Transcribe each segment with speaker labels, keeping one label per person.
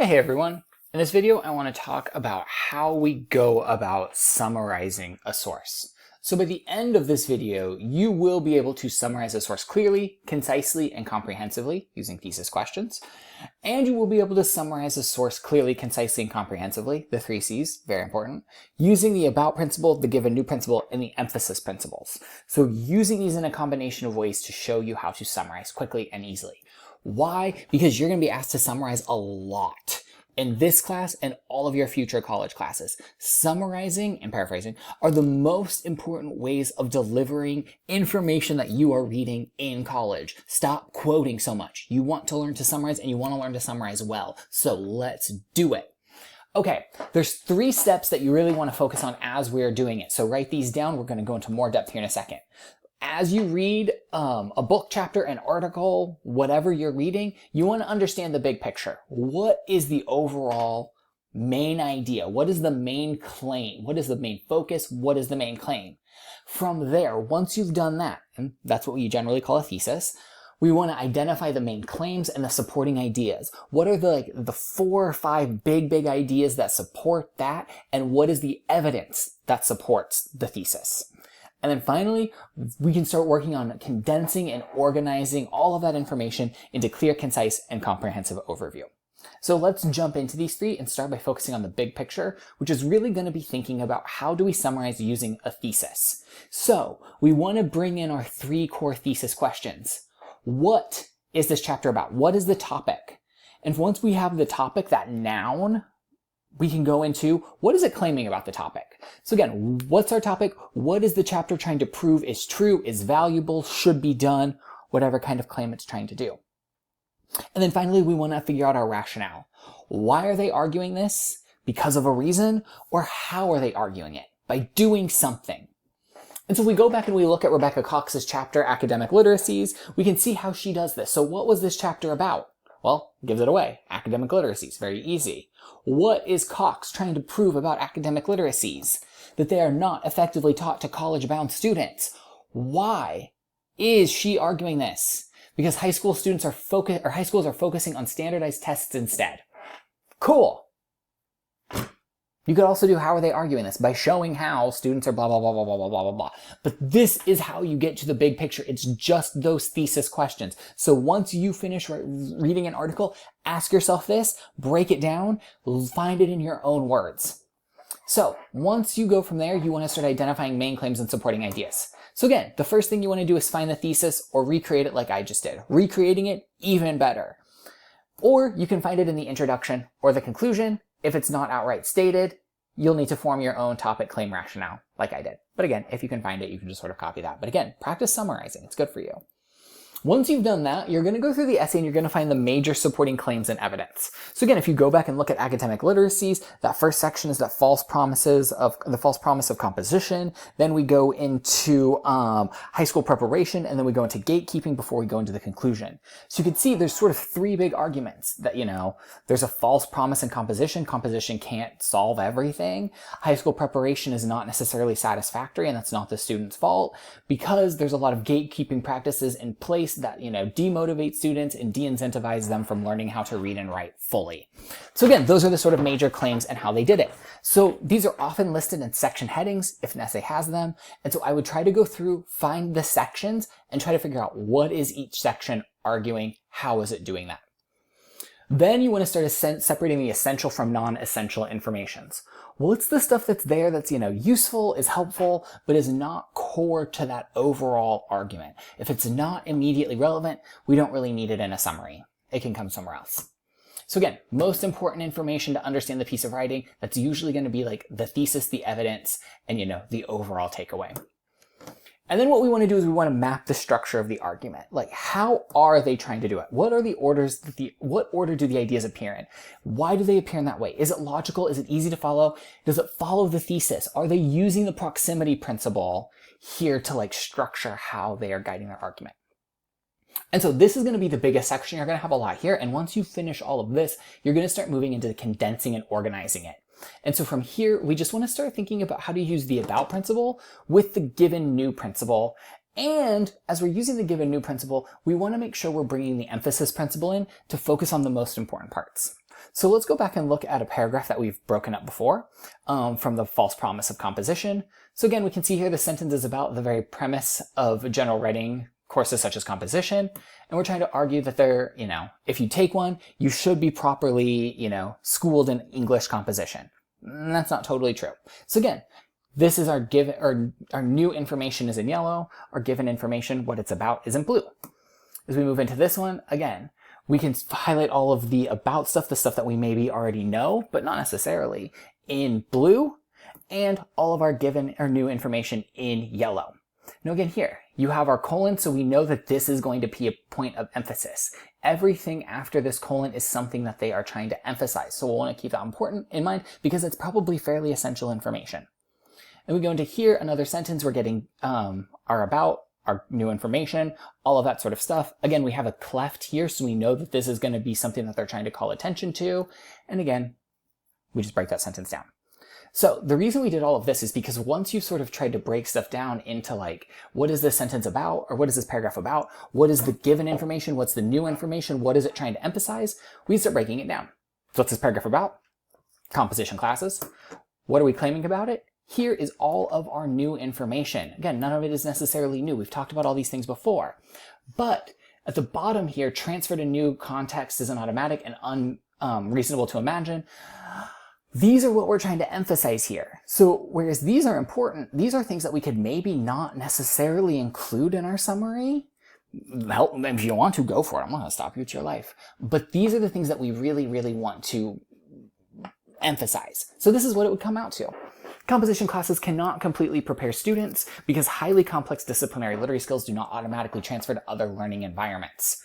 Speaker 1: Hey everyone! In this video, I want to talk about how we go about summarizing a source. So by the end of this video, you will be able to summarize a source clearly, concisely, and comprehensively using thesis questions. And you will be able to summarize a source clearly, concisely, and comprehensively, the 3 C's, very important, using the about principle, the given new principle, and the emphasis principles. So using these in a combination of ways to show you how to summarize quickly and easily. Why? Because you're going to be asked to summarize a lot in this class and all of your future college classes. Summarizing and paraphrasing are the most important ways of delivering information that you are reading in college. Stop quoting so much. You want to learn to summarize and you want to learn to summarize well. So let's do it. Okay, there's 3 steps that you really want to focus on as we're doing it. So write these down. We're going to go into more depth here in a second. As you read a book chapter, an article, whatever you're reading, you want to understand the big picture. What is the overall main idea? What is the main claim? What is the main focus? What is the main claim? From there, once you've done that, and that's what we generally call a thesis, we want to identify the main claims and the supporting ideas. What are the 4 or 5 big ideas that support that? And what is the evidence that supports the thesis? And then finally, we can start working on condensing and organizing all of that information into clear, concise, and comprehensive overview. So let's jump into these 3 and start by focusing on the big picture, which is really going to be thinking about how do we summarize using a thesis. So we want to bring in our 3 core thesis questions. What is this chapter about? What is the topic? And once we have the topic, that noun, we can go into what is it claiming about the topic. So again, what's our topic? What is the chapter trying to prove is true, is valuable, should be done, whatever kind of claim it's trying to do. And then finally, we want to figure out our rationale. Why are they arguing this? Because of a reason? Or how are they arguing it? By doing something. And so if we go back and we look at Rebecca Cox's chapter, Academic Literacies, we can see how she does this. So what was this chapter about? Well, gives it away. Academic literacies, very easy. What is Cox trying to prove about academic literacies? That they are not effectively taught to college-bound students. Why is she arguing this? Because high school students high schools are focusing on standardized tests instead. Cool. You could also do how are they arguing this by showing how students are blah, blah, blah, blah, blah, blah, blah, blah, blah. But this is how you get to the big picture. It's just those thesis questions. So once you finish reading an article, ask yourself this, break it down, find it in your own words. So once you go from there, you want to start identifying main claims and supporting ideas. So again, the first thing you want to do is find the thesis or recreate it like I just did. Recreating it, even better. Or you can find it in the introduction or the conclusion. If it's not outright stated, you'll need to form your own topic, claim, rationale, like I did. But again, if you can find it, you can just sort of copy that. But again, practice summarizing. It's good for you. Once you've done that, you're going to go through the essay and you're going to find the major supporting claims and evidence. So again, if you go back and look at academic literacies, that first section is the false promise of composition. Then we go into high school preparation, and then we go into gatekeeping before we go into the conclusion. So you can see there's sort of 3 big arguments that, there's a false promise in composition. Composition can't solve everything. High school preparation is not necessarily satisfactory, and that's not the student's fault because there's a lot of gatekeeping practices in place that, demotivate students and de-incentivize them from learning how to read and write fully. So again, those are the sort of major claims and how they did it. So these are often listed in section headings if an essay has them. And so I would try to go through, find the sections, and try to figure out what is each section arguing, how is it doing that. Then you want to start separating the essential from non-essential informations. Well, it's the stuff that's there that's, useful, is helpful, but is not core to that overall argument. If it's not immediately relevant, we don't really need it in a summary. It can come somewhere else. So again, most important information to understand the piece of writing, that's usually going to be like the thesis, the evidence, and, the overall takeaway. And then what we want to do is we want to map the structure of the argument. Like, how are they trying to do it? What are the orders? What order do the ideas appear in? Why do they appear in that way? Is it logical? Is it easy to follow? Does it follow the thesis? Are they using the proximity principle here to structure how they are guiding their argument? And so this is going to be the biggest section. You're going to have a lot here. And once you finish all of this, you're going to start moving into the condensing and organizing it. And so from here, we just want to start thinking about how to use the about principle with the given new principle. And as we're using the given new principle, we want to make sure we're bringing the emphasis principle in to focus on the most important parts. So let's go back and look at a paragraph that we've broken up before from the false promise of composition. So again, we can see here the sentence is about the very premise of general writing courses such as composition. And we're trying to argue that they're, if you take one, you should be properly, schooled in English composition. And that's not totally true. So again, this is our new information is in yellow. Our given information, what it's about, is in blue. As we move into this one, again, we can highlight all of the about stuff, the stuff that we maybe already know, but not necessarily, in blue, and all of our given or new information in yellow. Now again here, you have our colon, so we know that this is going to be a point of emphasis. Everything after this colon is something that they are trying to emphasize. So we'll want to keep that important in mind because it's probably fairly essential information. And we go into here, another sentence, we're getting our about, our new information, all of that sort of stuff. Again, we have a cleft here, so we know that this is going to be something that they're trying to call attention to. And again, we just break that sentence down. So the reason we did all of this is because once you've sort of tried to break stuff down into like, what is this sentence about? Or what is this paragraph about? What is the given information? What's the new information? What is it trying to emphasize? We start breaking it down. So what's this paragraph about? Composition classes. What are we claiming about it? Here is all of our new information. Again, none of it is necessarily new. We've talked about all these things before. But at the bottom here, transfer to new context is an automatic and unreasonable to imagine. These are what we're trying to emphasize here. So whereas these are important, these are things that we could maybe not necessarily include in our summary. If you want to, go for it. I'm not going to stop you. It's your life. But these are the things that we really, really want to emphasize. So this is what it would come out to. Composition classes cannot completely prepare students because highly complex disciplinary literary skills do not automatically transfer to other learning environments.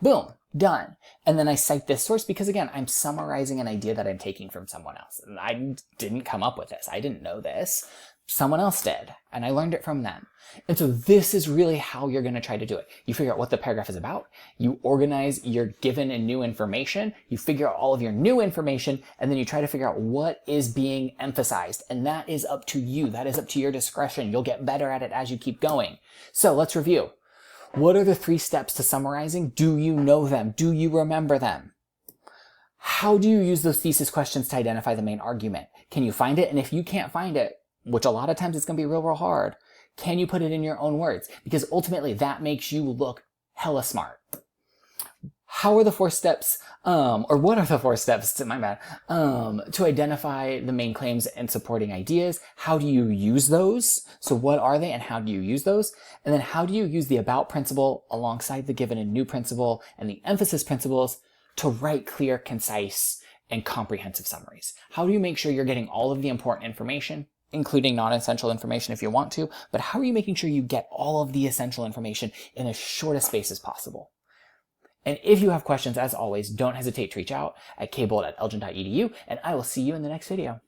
Speaker 1: Boom, done. And then I cite this source because, again, I'm summarizing an idea that I'm taking from someone else. And I didn't come up with this. I didn't know this. Someone else did, and I learned it from them. And so this is really how you're going to try to do it. You figure out what the paragraph is about. You organize your given and new information. You figure out all of your new information, and then you try to figure out what is being emphasized. And that is up to you. That is up to your discretion. You'll get better at it as you keep going. So let's review. What are the 3 steps to summarizing? Do you know them? Do you remember them? How do you use those thesis questions to identify the main argument? Can you find it? And if you can't find it, which a lot of times it's going to be real hard, can you put it in your own words? Because ultimately that makes you look hella smart. How are the 4 steps, or what are the 4 steps, to identify the main claims and supporting ideas? How do you use those? So what are they and how do you use those? And then how do you use the about principle alongside the given and new principle and the emphasis principles to write clear, concise, and comprehensive summaries? How do you make sure you're getting all of the important information, including non-essential information if you want to, but how are you making sure you get all of the essential information in as short a space as possible? And if you have questions, as always, don't hesitate to reach out at kbold@elgin.edu, and I will see you in the next video.